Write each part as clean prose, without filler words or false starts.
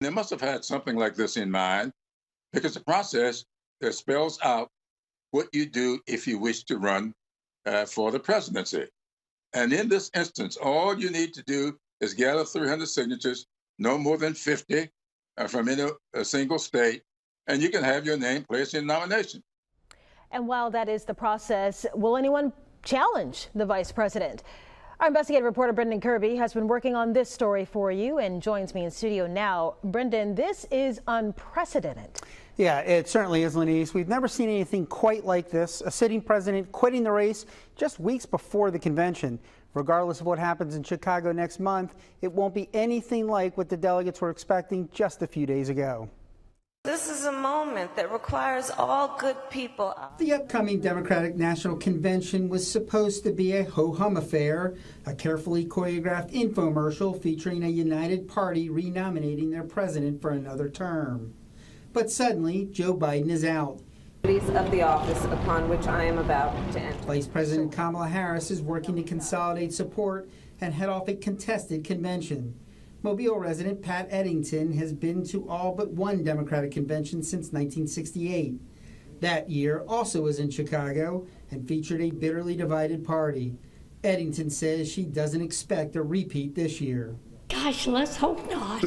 They must have had something like this in mind because the process that spells out what you do if you wish to run for the presidency. And in this instance, all you need to do is gather 300 signatures, no more than 50 from any a single state, and you can have your name placed in nomination. And while that is the process, will anyone challenge the vice president? Our investigative reporter Brendan Kirby has been working on this story for you and joins me in studio now. Brendan, this is unprecedented. Yeah, it certainly is, Lenise. We've never seen anything quite like this. A sitting president quitting the race just weeks before the convention. Regardless of what happens in Chicago next month, it won't be anything like what the delegates were expecting just a few days ago. This is a moment that requires all good people. The upcoming Democratic National Convention was supposed to be a ho-hum affair, a carefully choreographed infomercial featuring a united party renominating their president for another term. But suddenly, Joe Biden is out. Of the office upon which I am about to enter. Vice President Kamala Harris is working to consolidate support and head off a contested convention. Mobile resident Pat Eddington has been to all but one Democratic convention since 1968. That year also was in Chicago and featured a bitterly divided party. Eddington says she doesn't expect a repeat this year. Gosh, let's hope not.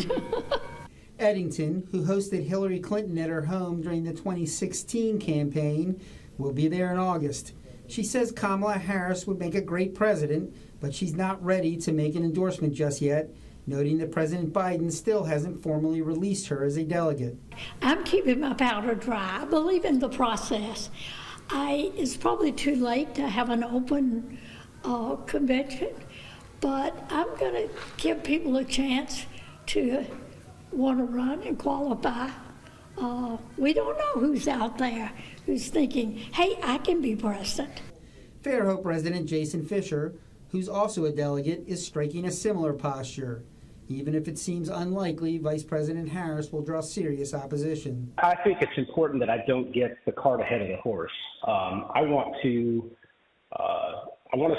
Eddington, who hosted Hillary Clinton at her home during the 2016 campaign, will be there in August. She says Kamala Harris would make a great president, but she's not ready to make an endorsement just yet, noting that President Biden still hasn't formally released her as a delegate. I'm keeping my powder dry. I believe in the process. It's probably too late to have an open convention, but I'm going to give people a chance to want to run and qualify. We don't know who's out there who's thinking, hey, I can be president. Fairhope resident Jason Fisher, who's also a delegate, is striking a similar posture. Even if it seems unlikely, Vice President Harris will draw serious opposition. I think it's important that I don't get the cart ahead of the horse. I want to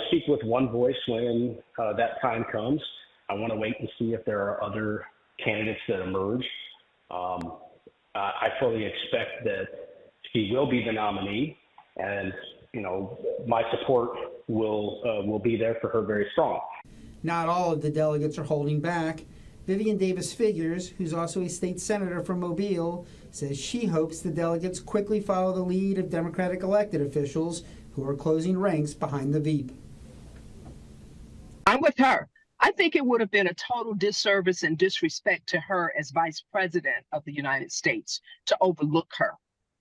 speak with one voice when that time comes. I want to wait and see if there are other candidates that emerge. I fully expect that she will be the nominee, and my support will be there for her very strong. Not all of the delegates are holding back. Vivian Davis Figures, who's also a state senator from Mobile, says she hopes the delegates quickly follow the lead of Democratic elected officials who are closing ranks behind the Veep. I'm with her. I think it would have been a total disservice and disrespect to her as Vice President of the United States to overlook her.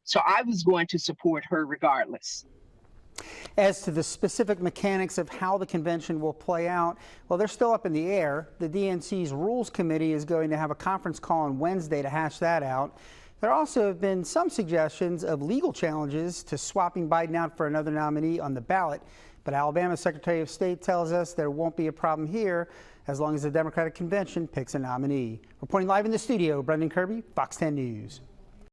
So I was going to support her regardless. As to the specific mechanics of how the convention will play out, well, they're still up in the air. The DNC's Rules Committee is going to have a conference call on Wednesday to hash that out. There also have been some suggestions of legal challenges to swapping Biden out for another nominee on the ballot. But Alabama's Secretary of State tells us there won't be a problem here as long as the Democratic convention picks a nominee. Reporting live in the studio, Brendan Kirby, Fox 10 News.